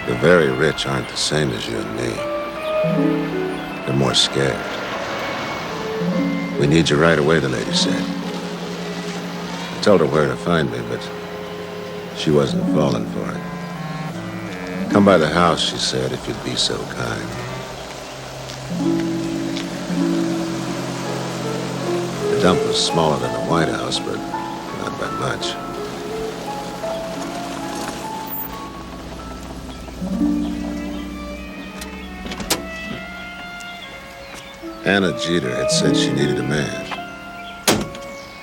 The very rich aren't the same as you and me. They're more scared. We need you right away, the lady said. I told her where to find me, but she wasn't falling for it. Come by the house, she said, if you'd be so kind. The dump was smaller than the White House, but not by much. Anna Jeter had said she needed a man.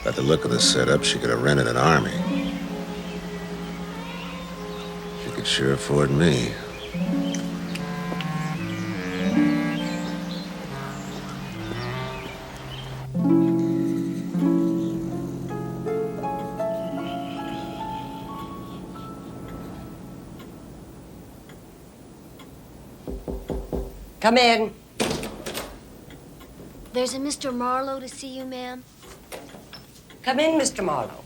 By the look of the setup, she could have rented an army. She could sure afford me. Come in. There's a Mr. Marlowe to see you, ma'am. Come in, Mr. Marlowe.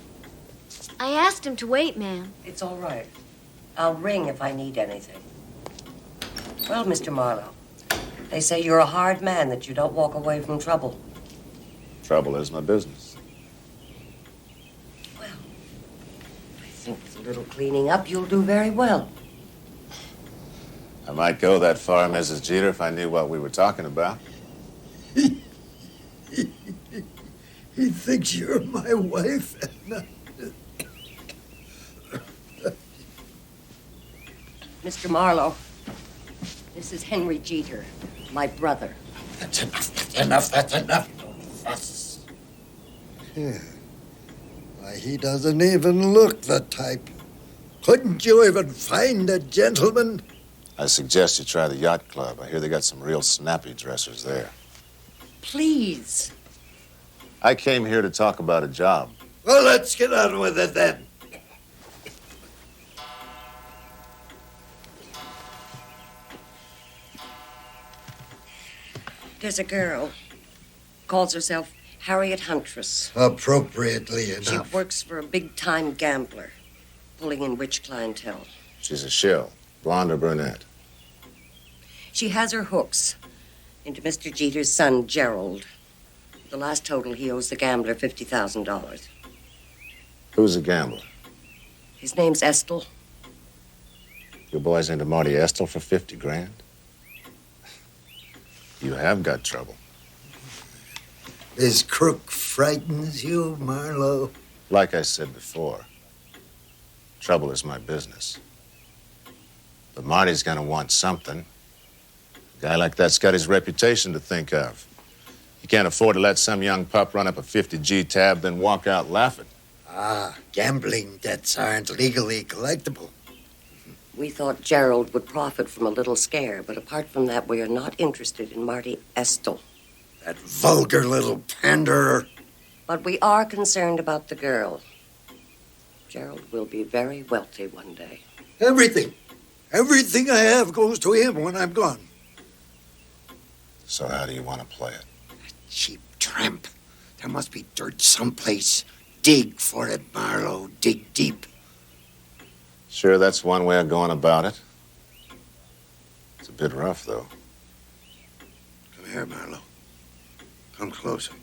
I asked him to wait, ma'am. It's all right. I'll ring if I need anything. Well, Mr. Marlowe, they say you're a hard man, that you don't walk away from trouble. Trouble is my business. Well, I think with a little cleaning up, you'll do very well. I might go that far, Mrs. Jeter, if I knew what we were talking about. He thinks you're my wife. Mr. Marlowe, this is Henry Jeter, my brother. That's enough, that's enough. Don't fuss. Yeah. Why, he doesn't even look the type. Couldn't you even find a gentleman? I suggest you try the yacht club. I hear they got some real snappy dressers there. Please. I came here to talk about a job. Well, let's get on with it then. There's a girl, calls herself Harriet Huntress. Appropriately She enough. works for a big-time gambler, pulling in rich clientele. She's a shill, blonde or brunette. She has her hooks into Mr. Jeter's son, Gerald. The last total, he owes the gambler $50,000. Who's a gambler? His name's Estelle. Your boy's into Marty Estelle for 50 grand? You have got trouble. This crook frightens you, Marlowe? Like I said before, trouble is my business. But Marty's gonna want something. A guy like that's got his reputation to think of. He can't afford to let some young pup run up a 50G tab, then walk out laughing. Ah, gambling debts aren't legally collectible. We thought Gerald would profit from a little scare, but apart from that, we are not interested in Marty Estelle. That vulgar little panderer. But we are concerned about the girl. Gerald will be very wealthy one day. Everything I have goes to him when I'm gone. So how do you want to play it? Cheap tramp. There must be dirt someplace. Dig for it, Marlowe. Dig deep. Sure, that's one way of going about it. It's a bit rough, though. Come here, Marlowe. Come closer.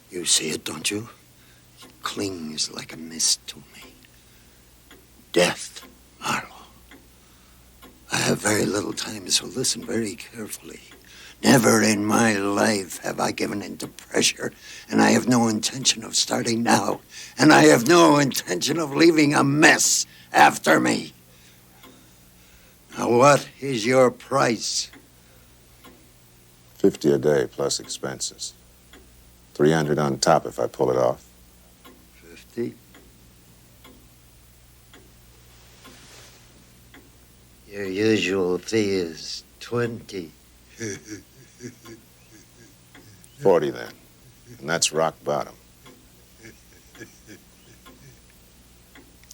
You see it, don't you? It clings like a mist to me. Death, Marlowe. I have very little time, so listen very carefully. Never in my life have I given in to pressure, and I have no intention of starting now, and I have no intention of leaving a mess after me. Now, what is your price? 50 a day plus expenses. 300 on top if I pull it off. 50? Your usual fee is 20. 40 then. And that's rock bottom.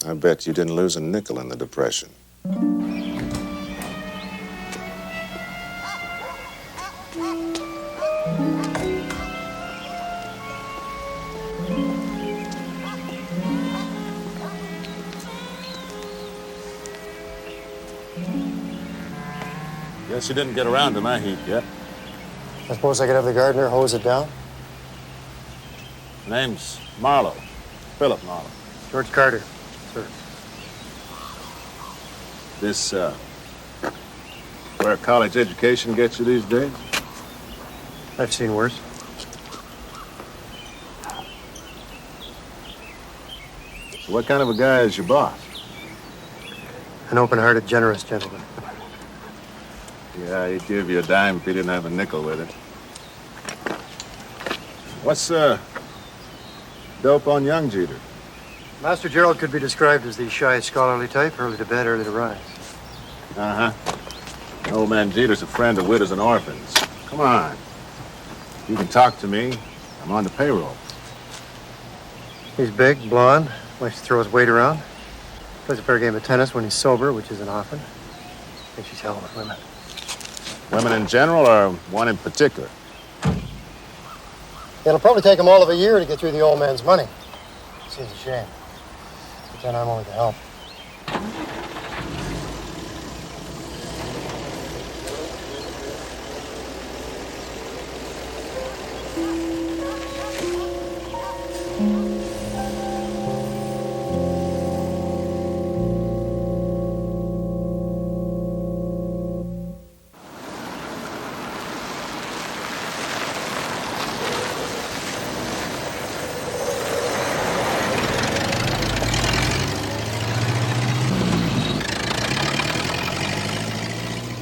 I bet you didn't lose a nickel in the Depression. Guess you didn't get around to my heat yet. I suppose I could have the gardener hose it down? Name's Marlowe. Philip Marlowe. George Carter, sir. This, where a college education gets you these days? I've seen worse. So what kind of a guy is your boss? An open-hearted, generous gentleman. Yeah, he'd give you a dime if he didn't have a nickel with it. What's, dope on young Jeter? Master Gerald could be described as the shy, scholarly type, early to bed, early to rise. Uh-huh. Old man Jeter's a friend of widows and orphans. Come on. You can talk to me. I'm on the payroll. He's big, blonde, likes to throw his weight around. Plays a fair game of tennis when he's sober, which isn't often. Thinks he's hell with women. Women in general or one in particular? It'll probably take him all of a year to get through the old man's money. Seems a shame. But then I'm only to help.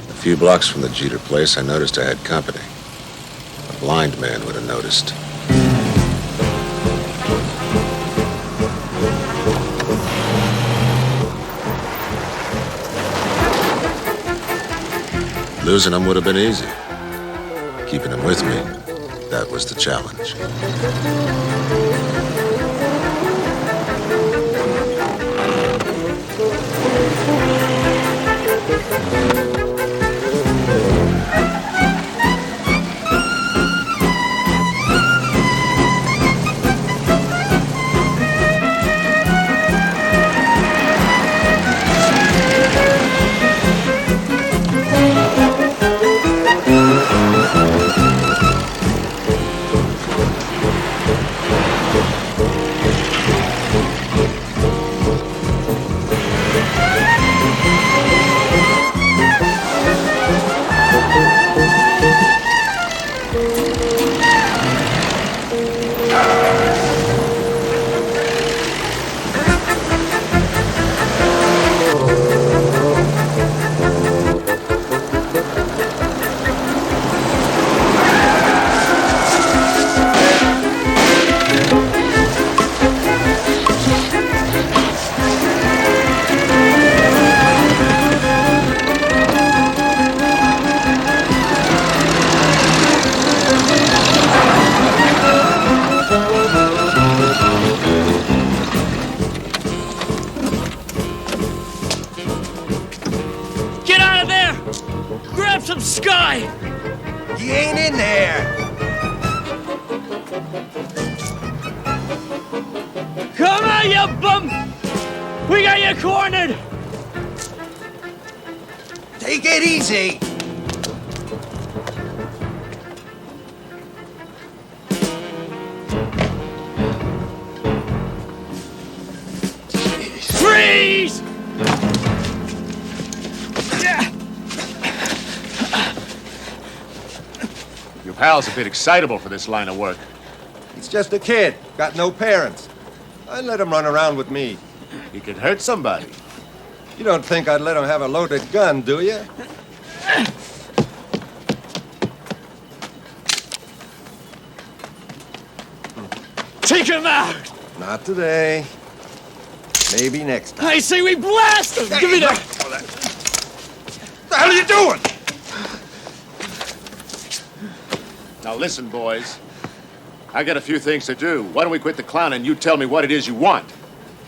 A few blocks from the Jeter place, I noticed I had company. A blind man would have noticed. Losing him would have been easy. Keeping him with me, that was the challenge. Some sky! He ain't in there! Come on, you bum! We got you cornered! Take it easy! Freeze! Your pal's a bit excitable for this line of work. He's just a kid, got no parents. I'd let him run around with me. He could hurt somebody. You don't think I'd let him have a loaded gun, do you? Take him out! Not today. Maybe next time. I say we blast him! Give me that! What the hell are you doing? Now listen, boys. I got a few things to do. Why don't we quit the clown and you tell me what it is you want?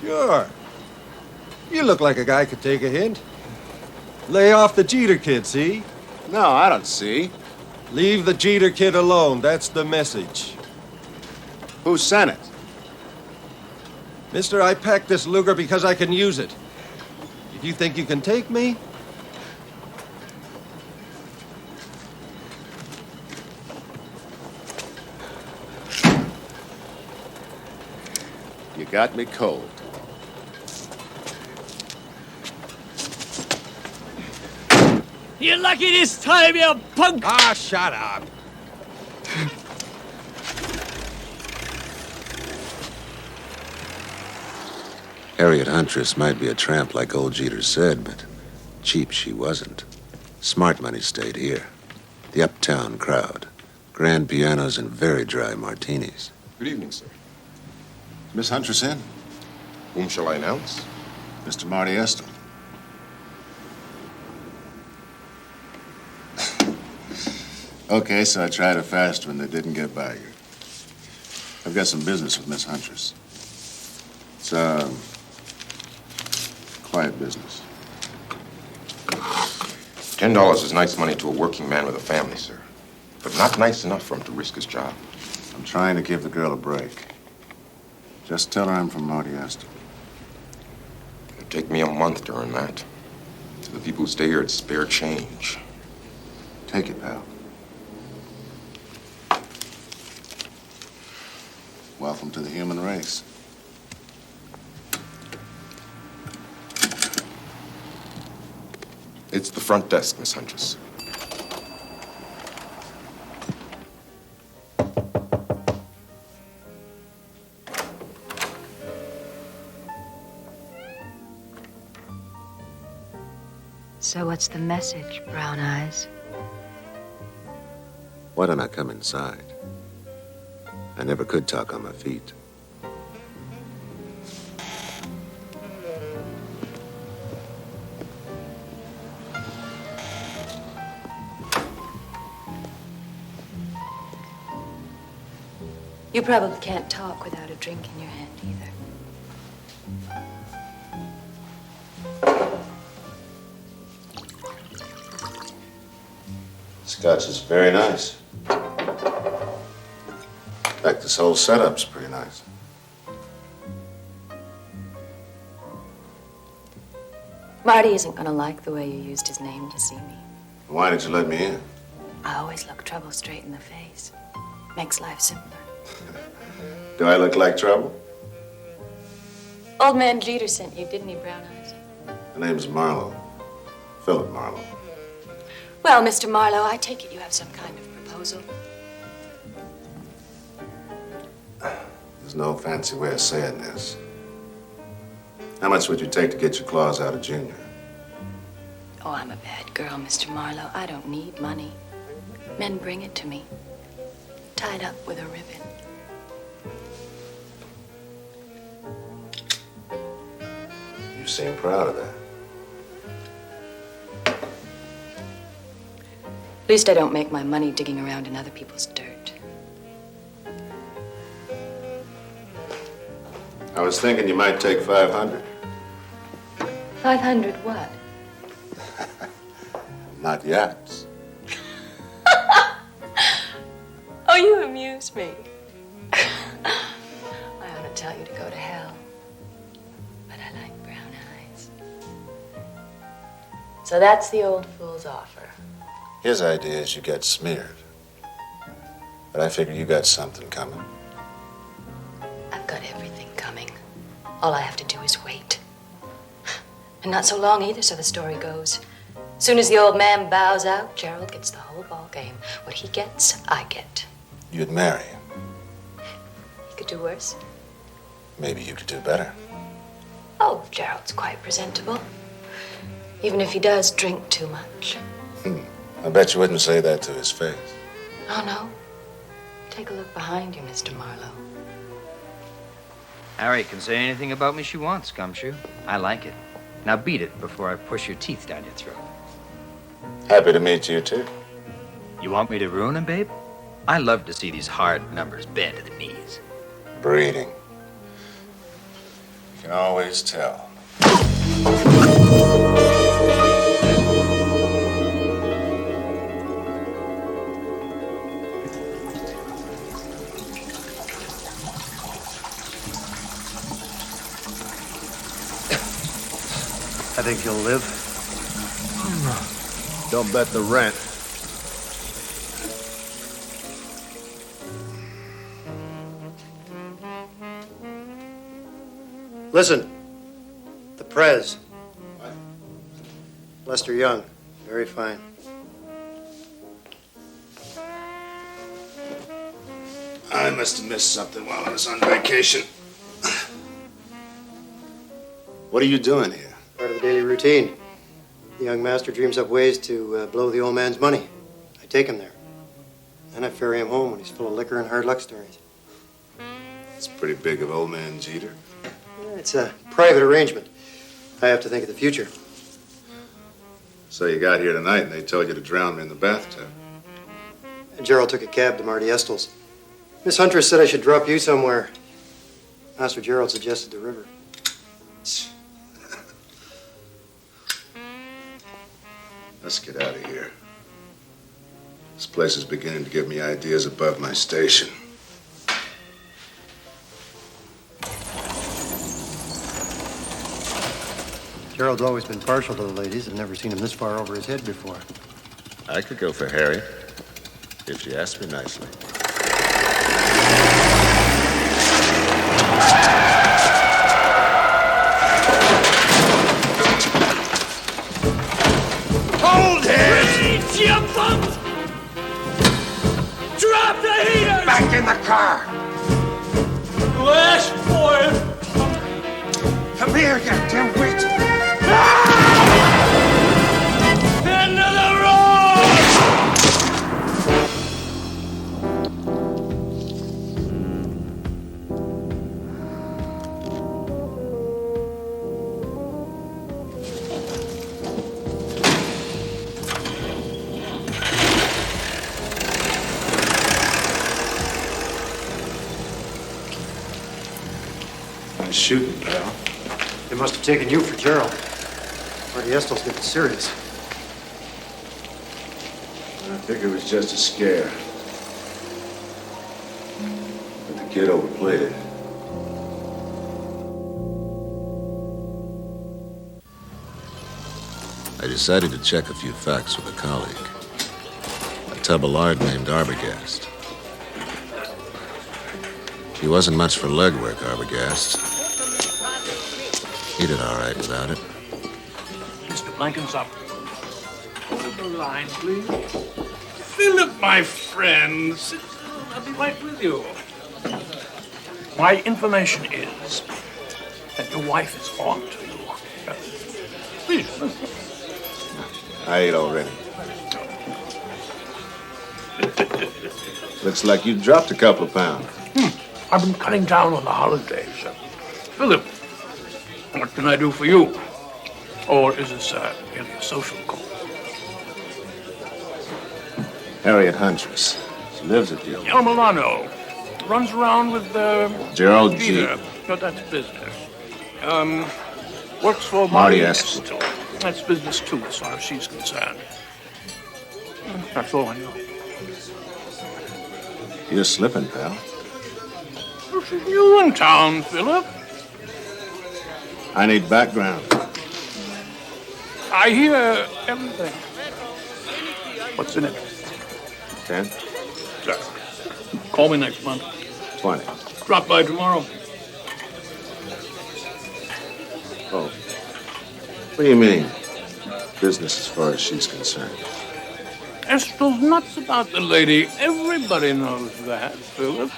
Sure. You look like a guy could take a hint. Lay off the Jeter kid, see? No, I don't see. Leave the Jeter kid alone. That's the message. Who sent it? Mister, I packed this Luger because I can use it. If you think you can take me, got me cold. You're lucky this time, you punk! Ah, shut up. Harriet Huntress might be a tramp like old Jeter said, but cheap she wasn't. Smart money stayed here. The uptown crowd. Grand pianos and very dry martinis. Good evening, sir. Miss Huntress in? Whom shall I announce? Mr. Marty Estel. Okay, so I tried a fast one that didn't get by you. I've got some business with Miss Huntress. It's, quiet business. $10 is nice money to a working man with a family, sir. But not nice enough for him to risk his job. I'm trying to give the girl a break. Just tell her I'm from Marty Estel. It'll take me a month to earn that. To the people who stay here, it's spare change. Take it, pal. Welcome to the human race. It's the front desk, Miss Huntress. So what's the message, Brown Eyes? Why don't I come inside? I never could talk on my feet. You probably can't talk without a drink in your hand either. Scotch is very nice. In fact, this whole setup's pretty nice. Marty isn't gonna like the way you used his name to see me. Why did you let me in? I always look trouble straight in the face. Makes life simpler. Do I look like trouble? Old man Jeter sent you, didn't he, Brown Eyes? The name's Marlowe. Philip Marlowe. Well, Mr. Marlowe, I take it you have some kind of proposal. There's no fancy way of saying this. How much would you take to get your claws out of Junior? Oh, I'm a bad girl, Mr. Marlowe. I don't need money. Men bring it to me, tied up with a ribbon. You seem proud of that. At least I don't make my money digging around in other people's dirt. I was thinking you might take 500. 500 what? Not yachts. Oh, you amuse me. I ought to tell you to go to hell. But I like brown eyes. So that's the old fool's offer. His idea is you get smeared. But I figure you got something coming. I've got everything coming. All I have to do is wait. And not so long either, so the story goes. Soon as the old man bows out, Gerald gets the whole ball game. What he gets, I get. You'd marry him. He could do worse. Maybe you could do better. Oh, Gerald's quite presentable. Even if he does drink too much. I bet you wouldn't say that to his face. Oh, no. Take a look behind you, Mr. Marlowe. Harry can say anything about me she wants, Gumshoe. I like it. Now beat it before I push your teeth down your throat. Happy to meet you, too. You want me to ruin him, babe? I love to see these hard numbers bend to the knees. Breeding. You can always tell. I think you'll live. Don't bet the rent. Listen, the Prez. Lester Young, very fine. I must have missed something while I was on vacation. What are you doing here? Part of the daily routine. The young master dreams up ways to blow the old man's money. I take him there. Then I ferry him home when he's full of liquor and hard luck stories. It's pretty big of old man Jeter. It's a private arrangement. I have to think of the future. So you got here tonight and they told you to drown me in the bathtub. And Gerald took a cab to Marty Estell's. Miss Huntress said I should drop you somewhere. Master Gerald suggested the river. Let's get out of here. This place is beginning to give me ideas above my station. Gerald's always been partial to the ladies. I've never seen him this far over his head before. I could go for Harry, if she asked me nicely. Hold it! Reach, you bump! Drop the heater! Back in the car! Last boy! Come here, you dimwit! End of the road! Nice shooting, pal. They must have taken you for Gerald. Marty Estell's getting serious. I think it was just a scare. But the kid overplayed it. I decided to check a few facts with a colleague. A tub of lard named Arbogast. He wasn't much for legwork, Arbogast. He did all right without it. Mr. Blenkinsop, hold the line, please. Philip, my friend, sit down. I'll be right with you. My information is that your wife is on to you. Please. I ate already. Looks like you dropped a couple of pounds. I've been cutting down on the holidays. Philip, what can I do for you? Or is this merely a social call? Harriet Huntress. She lives at you. El Milano runs around with Gerald Jeter. G. No, that's business. Works for Marty Marty Estell. Estell. That's business too, as far as she's concerned. That's all I know. You're slipping, pal. Well, she's new in town, Philip. I need background. I hear everything. What's in it? 10? Sure. Call me next month. 20. Drop by tomorrow. Oh. What do you mean? Business as far as she's concerned. Estell's nuts about the lady. Everybody knows that, Philip.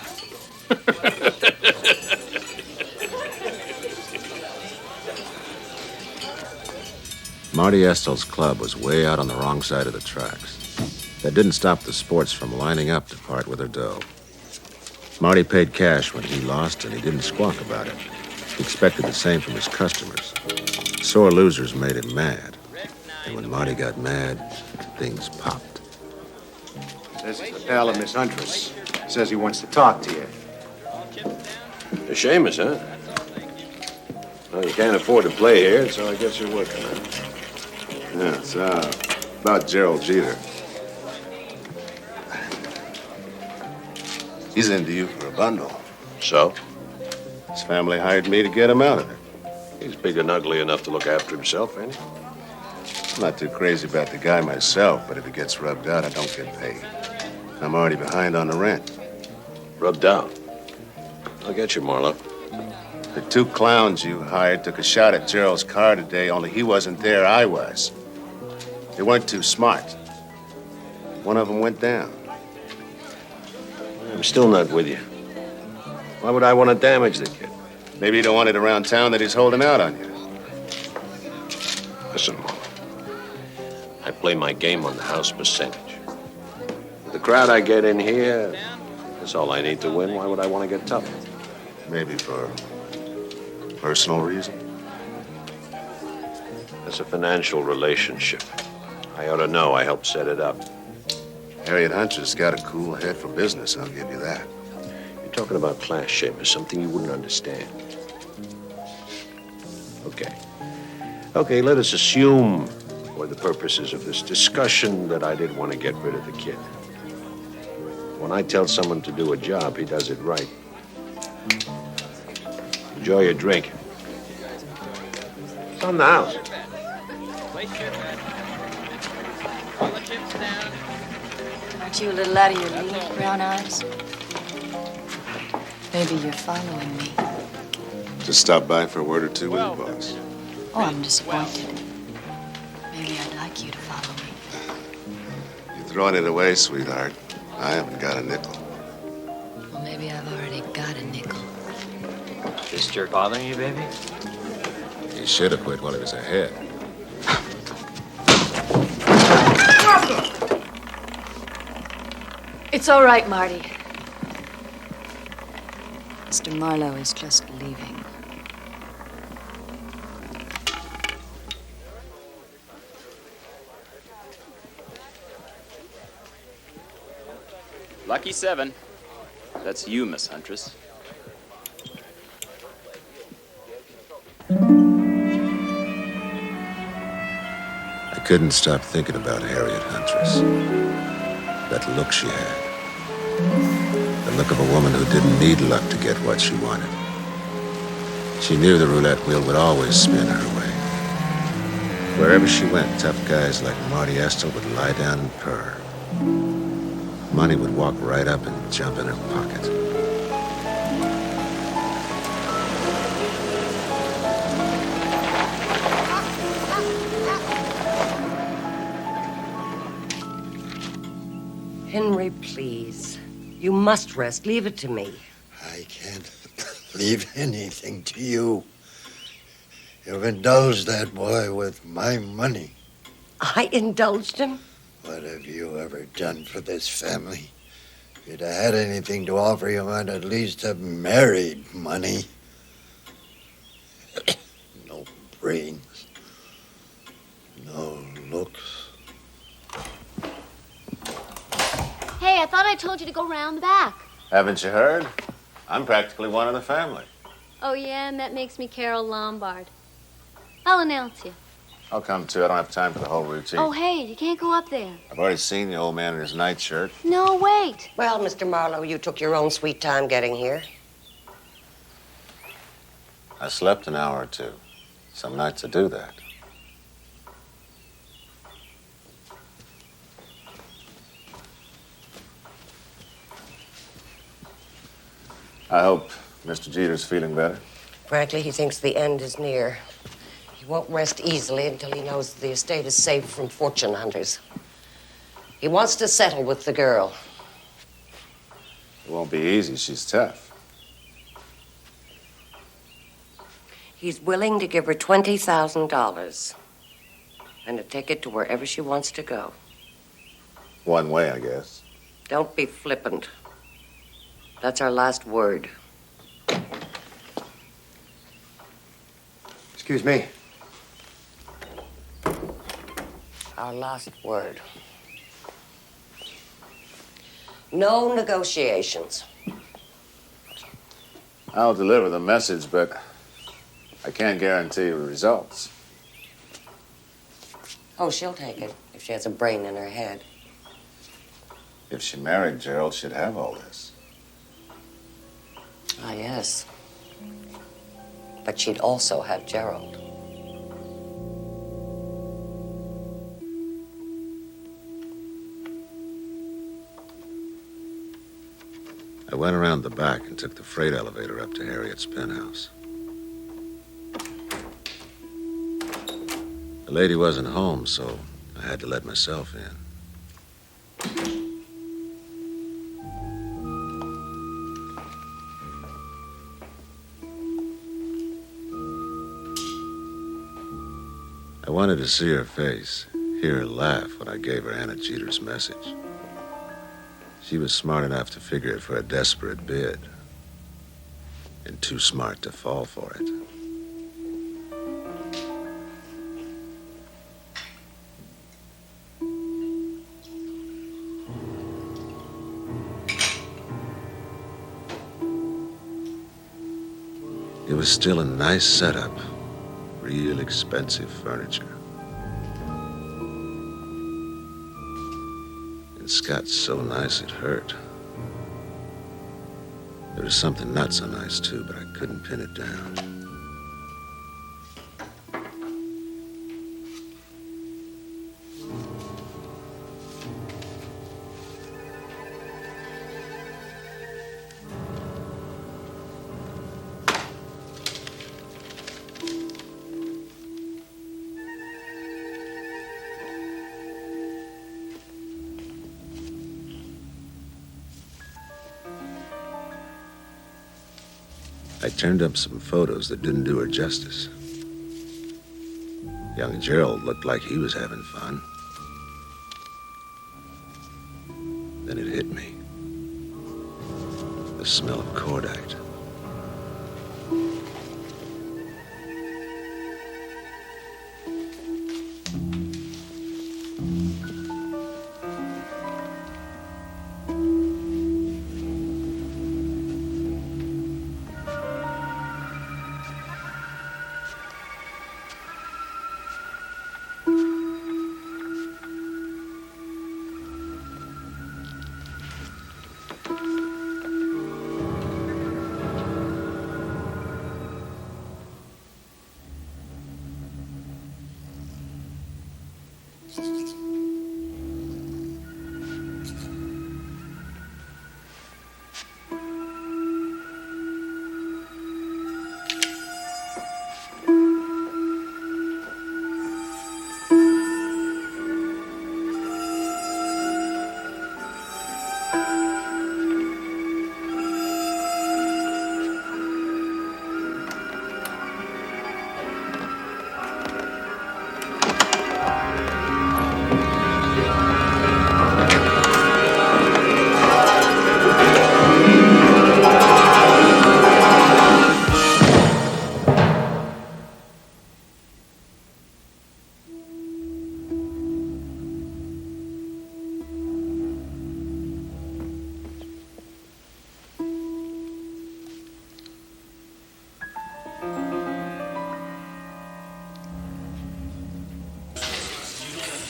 Marty Estell's club was way out on the wrong side of the tracks. That didn't stop the sports from lining up to part with their dough. Marty paid cash when he lost, and he didn't squawk about it. He expected the same from his customers. Sore losers made him mad. And when Marty got mad, things popped. Says he's a pal of Miss Huntress. Says he wants to talk to you. A Seamus, huh? Well, you can't afford to play here, so I guess you're working on it. Yeah, it's about Gerald Jeter. He's into you for a bundle. So? His family hired me to get him out of it. He's big and ugly enough to look after himself, ain't he? I'm not too crazy about the guy myself, but if he gets rubbed out, I don't get paid. I'm already behind on the rent. Rubbed out? I'll get you, Marlowe. The two clowns you hired took a shot at Gerald's car today, only he wasn't there, I was. They weren't too smart. One of them went down. I'm still not with you. Why would I want to damage the kid? Maybe you don't want it around town that he's holding out on you. Listen, Marlowe. I play my game on the house percentage. With the crowd I get in here, that's all I need to win. Why would I want to get tough? Maybe for personal reason? It's a financial relationship. I ought to know. I helped set it up. Harriet Hunter's got a cool head for business, I'll give you that. You're talking about class, Seamus, something you wouldn't understand. Okay, let us assume, for the purposes of this discussion, that I did want to get rid of the kid. When I tell someone to do a job, he does it right. Enjoy your drink. It's on the house. Aren't you a little out of your league, Brown Eyes? Maybe you're following me. Just stop by for a word or two with you, boss. Oh, I'm disappointed. Maybe I'd like you to follow me. You're throwing it away, sweetheart. I haven't got a nickel. Well, maybe I've already got a nickel. This jerk bothering you, baby? He should have quit while he was ahead. It's all right, Marty. Mr. Marlowe is just leaving. Lucky 7. That's you, Miss Huntress. I couldn't stop thinking about Harriet Huntress. That look she had. The look of a woman who didn't need luck to get what she wanted. She knew the roulette wheel would always spin her way. Wherever she went, tough guys like Marty Estel would lie down and purr. Money would walk right up and jump in her pocket. Henry, please. You must rest. Leave it to me. I can't leave anything to you. You've indulged that boy with my money. I indulged him? What have you ever done for this family? If you'd have had anything to offer, you might at least have married money. No brains. No looks. Hey, I thought I told you to go round the back. Haven't you heard? I'm practically one of the family. Oh, yeah, and that makes me Carol Lombard. I'll announce you. I'll come too. I don't have time for the whole routine. Oh, hey, you can't go up there. I've already seen the old man in his nightshirt. No, wait. Well, Mr. Marlowe, you took your own sweet time getting here. I slept an hour or two. Some nights I do that. I hope Mr. Jeter's feeling better. Frankly, he thinks the end is near. He won't rest easily until he knows the estate is safe from fortune hunters. He wants to settle with the girl. It won't be easy. She's tough. He's willing to give her $20,000 and to take it to wherever she wants to go. One way, I guess. Don't be flippant. That's our last word. Excuse me. Our last word. No negotiations. I'll deliver the message, but I can't guarantee the results. Oh, she'll take it if she has a brain in her head. If she married Gerald, she'd have all this. Ah, yes. But she'd also have Gerald. I went around the back and took the freight elevator up to Harriet's penthouse. The lady wasn't home, so I had to let myself in. I wanted to see her face, hear her laugh when I gave her Anna Jeter's message. She was smart enough to figure it for a desperate bid, and too smart to fall for it. It was still a nice setup, real expensive furniture. And Scott's so nice it hurt. There was something not so nice too, but I couldn't pin it down. I turned up some photos that didn't do her justice. Young Gerald looked like he was having fun. Then it hit me. The smell of cordite.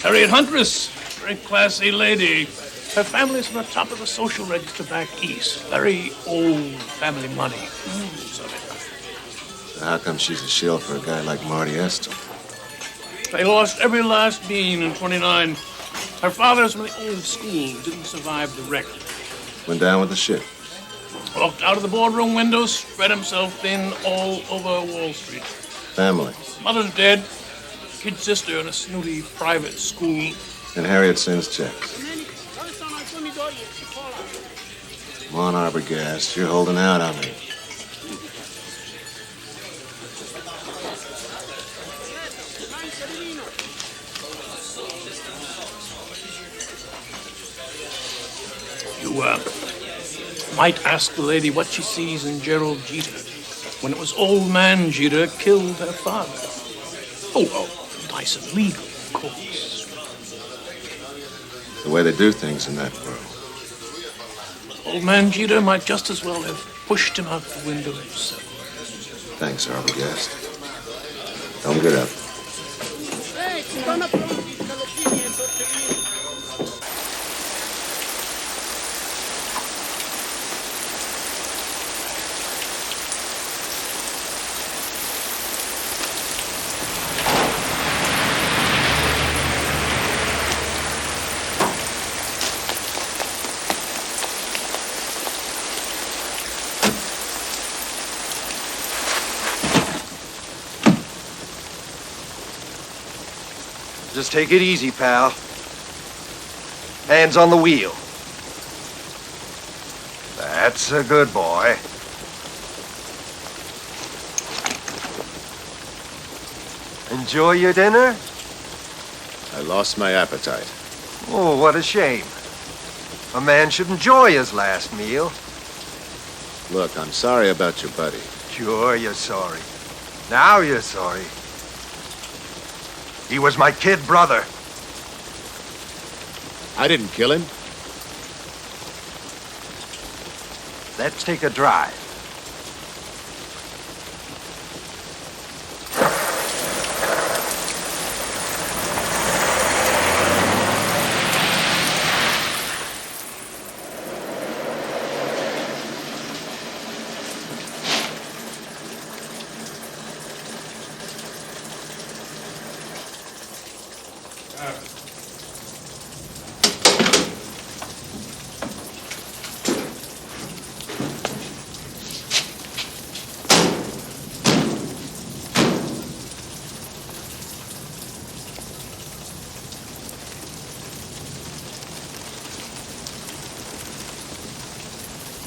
Harriet Huntress, very classy lady. Her family's on the top of the social register back east. Very old family money. How come she's a shill for a guy like Marty Estel? They lost every last bean in 29. Her father's from the old school, didn't survive the wreck. Went down with the ship. Walked out of the boardroom window, spread himself thin all over Wall Street. Family. Mother's dead. Kid sister in a snooty private school. And Harriet sends checks. Come on, Arbogast. You're holding out on me. You, might ask the lady what she sees in Gerald Jeter when it was old man Jeter killed her father. Oh, well, nice and legal, of course. The way they do things in that world. Old man Jeter might just as well have pushed him out the window himself. Thanks, Arbogast. Don't get up. Just take it easy, pal. Hands on the wheel. That's a good boy. Enjoy your dinner? I lost my appetite. Oh, what a shame. A man should enjoy his last meal. Look, I'm sorry about your buddy. Sure, you're sorry. Now you're sorry. He was my kid brother. I didn't kill him. Let's take a drive.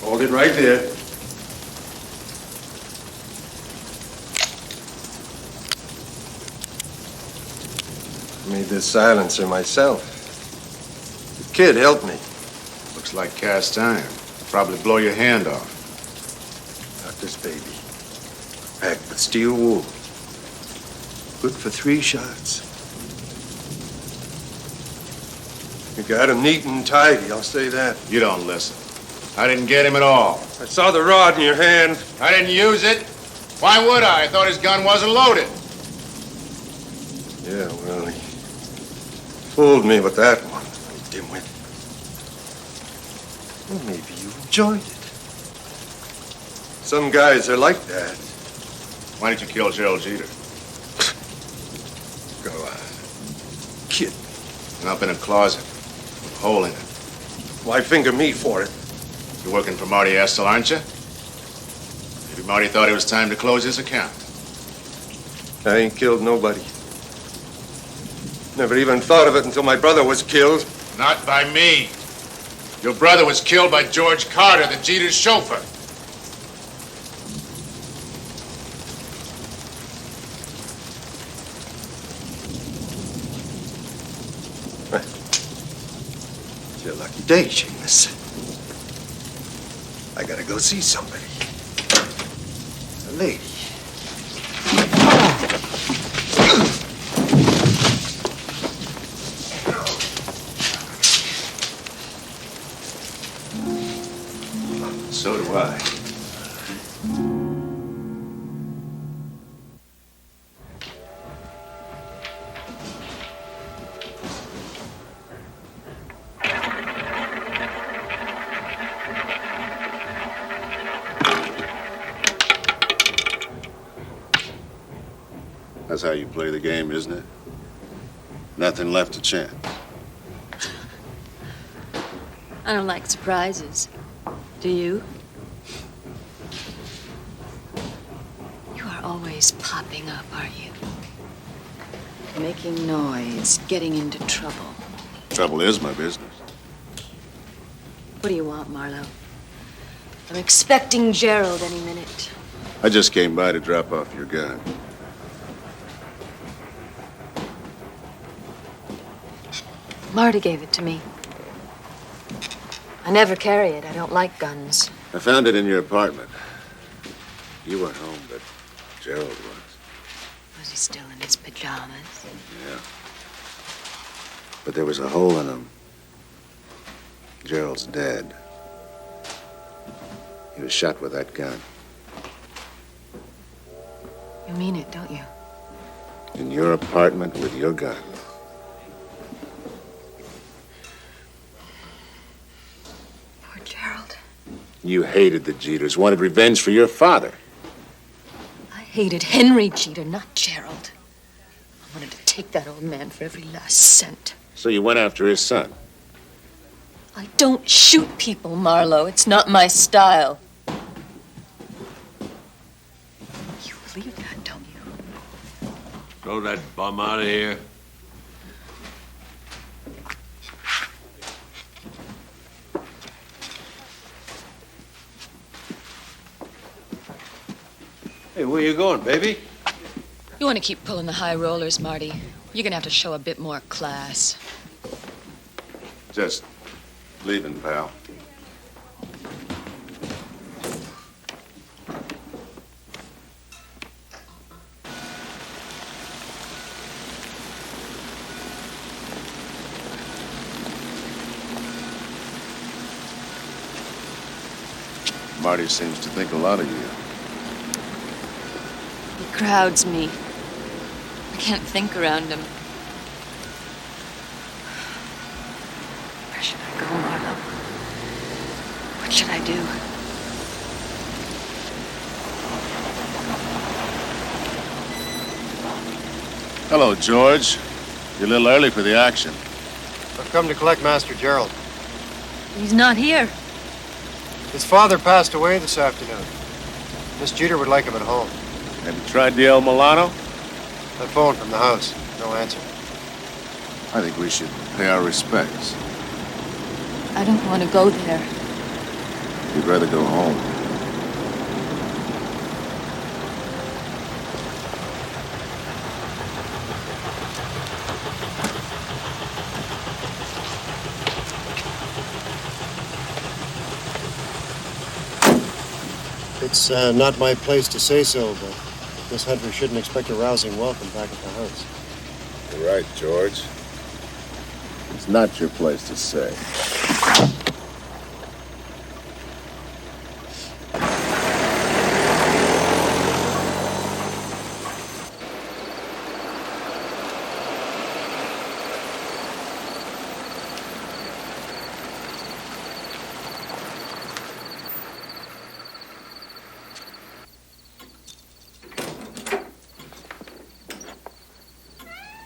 Hold it right there. Made this silencer myself. The kid helped me. Looks like cast iron. Probably blow your hand off. Not this baby. Packed with steel wool. Good for 3 shots. You got him neat and tidy, I'll say that. You don't listen. I didn't get him at all. I saw the rod in your hand. I didn't use it. Why would I? I thought his gun wasn't loaded. Yeah, well, he fooled me with that one, dimwit. Well, maybe you enjoyed it. Some guys are like that. Why did you kill Gerald Jeter? Go on. Kid. Up in a closet. With a hole in it. Why finger me for it? You're working for Marty Estel, aren't you? Maybe Marty thought it was time to close his account. I ain't killed nobody. Never even thought of it until my brother was killed. Not by me. Your brother was killed by George Carter, the Jeter's chauffeur. It's your lucky day, Seamus. I gotta go see somebody. A lady. So do I. That's how you play the game, isn't it? Nothing left to chance. I don't like surprises. Do you? You are always popping up, aren't you? Making noise, getting into trouble. Trouble is my business. What do you want, Marlowe? I'm expecting Gerald any minute. I just came by to drop off your gun. Marty gave it to me. I never carry it. I don't like guns. I found it in your apartment. You weren't home, but Gerald was. Was he still in his pajamas? Yeah. But there was a hole in him. Gerald's dead. He was shot with that gun. You mean it, don't you? In your apartment with your gun. Poor Gerald. You hated the Jeters, wanted revenge for your father. I hated Henry Jeter, not Gerald. I wanted to take that old man for every last cent. So you went after his son. I don't shoot people, Marlowe. It's not my style. You believe that, don't you? Throw that bum out of here. Hey, where you going, baby? You want to keep pulling the high rollers, Marty. You're going to have to show a bit more class. Just leaving, pal. Marty seems to think a lot of you. He crowds me. I can't think around him. Where should I go, Marlowe? What should I do? Hello, George. You're a little early for the action. I've come to collect Master Gerald. He's not here. His father passed away this afternoon. Miss Jeter would like him at home. Have you tried the El Milano? I phoned from the house. No answer. I think we should pay our respects. I don't want to go there. You'd rather go home. It's not my place to say so, but Miss Hunter shouldn't expect a rousing welcome back at the house. You're right, George. It's not your place to say.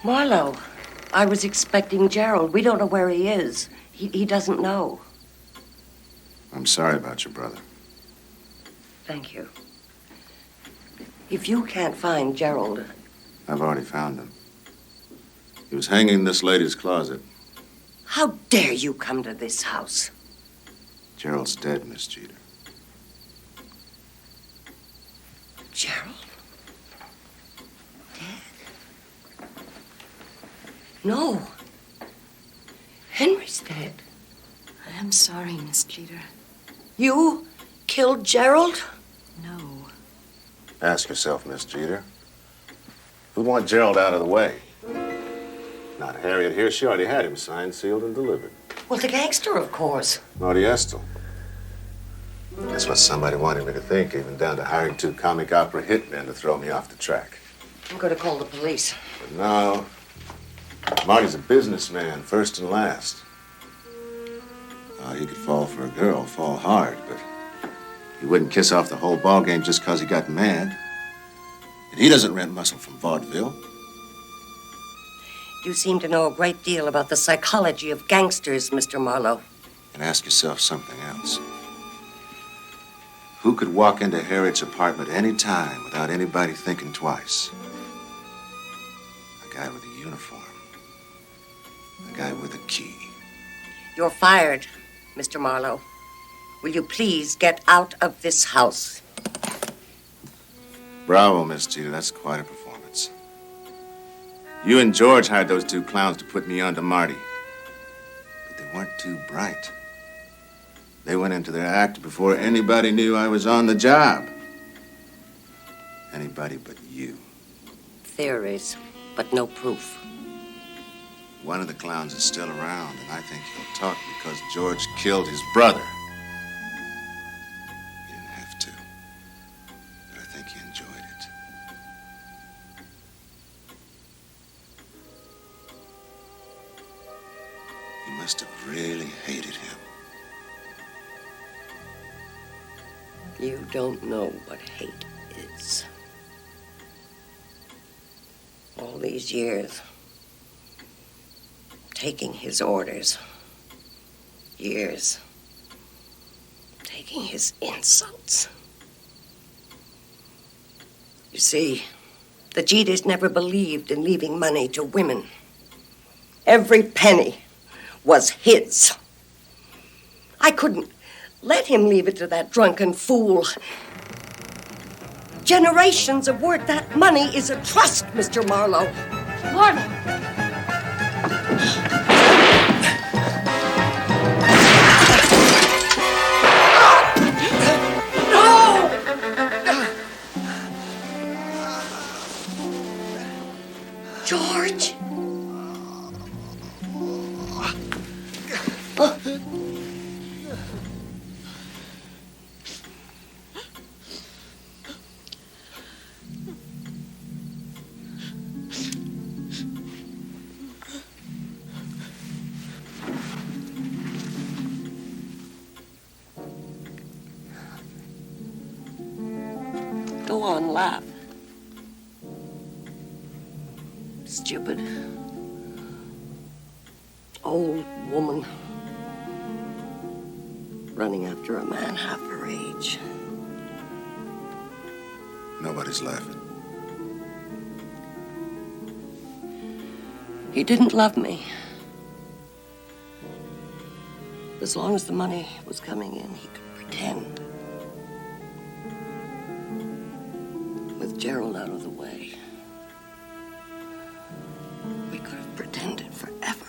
Marlowe, I was expecting Gerald. We don't know where he is. He doesn't know. I'm sorry about your brother. Thank you. If you can't find Gerald... I've already found him. He was hanging in this lady's closet. How dare you come to this house? Gerald's dead, Miss Jeter. Gerald? No. Henry's dead. I'm sorry, Miss Jeter. You killed Gerald? No. Ask yourself, Miss Jeter. Who'd want Gerald out of the way? Not Harriet here. She already had him signed, sealed, and delivered. Well, the gangster, of course. Marty Estel. That's what somebody wanted me to think, even down to hiring 2 comic opera hitmen to throw me off the track. I'm going to call the police. But no. Marty's a businessman, first and last. He could fall for a girl, fall hard, but he wouldn't kiss off the whole ballgame just because he got mad. And he doesn't rent muscle from vaudeville. You seem to know a great deal about the psychology of gangsters, Mr. Marlowe. And ask yourself something else. Who could walk into Harriet's apartment any time without anybody thinking twice? A guy with a uniform. A guy with a key. You're fired, Mr. Marlowe. Will you please get out of this house? Bravo, Miss Jeter. That's quite a performance. You and George hired those 2 clowns to put me on to Marty. But they weren't too bright. They went into their act before anybody knew I was on the job. Anybody but you. Theories, but no proof. One of the clowns is still around, and I think he'll talk because George killed his brother. He didn't have to, but I think he enjoyed it. You must have really hated him. You don't know what hate is. All these years, taking his orders. Years, taking his insults. You see, the Jeters never believed in leaving money to women. Every penny was his. I couldn't let him leave it to that drunken fool. Generations of work. That money is a trust, Mr. Marlowe. Marlowe! George? Go on, laugh. Stupid old woman running after a man half her age. Nobody's laughing. He didn't love me. As long as the money was coming in, he could pretend. With Gerald out of the way, we could have pretended forever.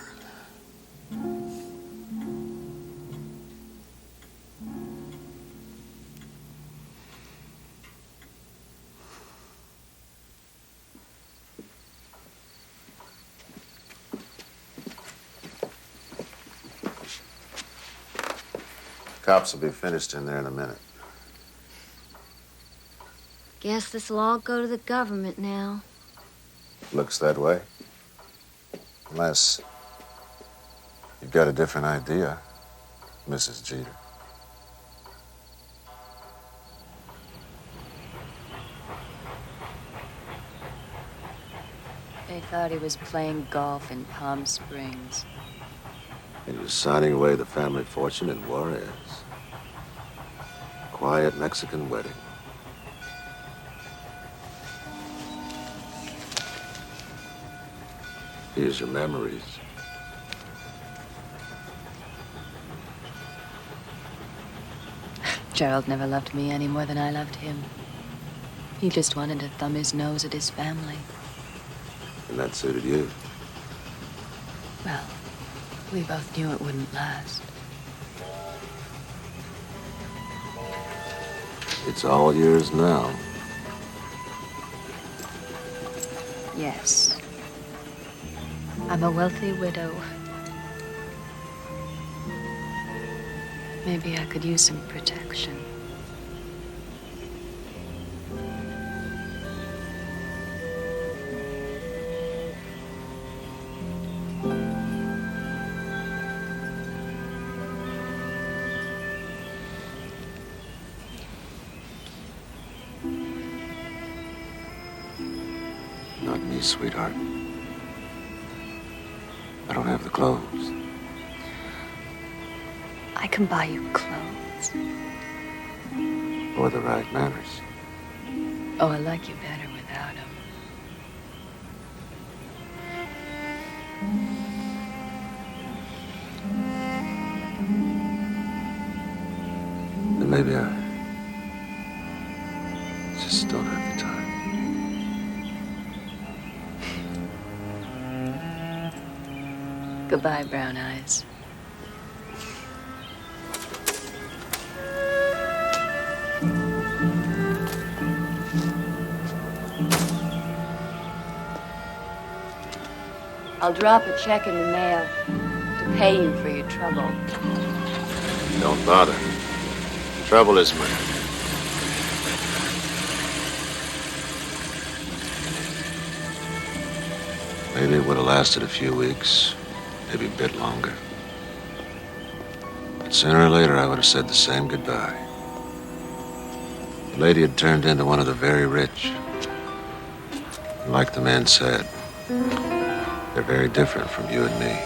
Cops will be finished in there in a minute. Guess this'll all go to the government now. Looks that way. Unless you've got a different idea, Mrs. Jeter. They thought he was playing golf in Palm Springs. He was signing away the family fortune in Juarez. Quiet Mexican wedding. Here's your memories. Gerald never loved me any more than I loved him. He just wanted to thumb his nose at his family. And that suited you. Well, we both knew it wouldn't last. It's all yours now. Yes. I'm a wealthy widow. Maybe I could use some protection. Not me, sweetheart. I don't have the clothes. I can buy you clothes. Or the right manners. Oh, I like you better without them. And maybe I just don't have the time. Goodbye, brown eyes. I'll drop a check in the mail to pay you for your trouble. Don't bother. Trouble is money. Maybe it would have lasted a few weeks, maybe a bit longer. But sooner or later, I would have said the same goodbye. The lady had turned into one of the very rich. And like the man said, they're very different from you and me.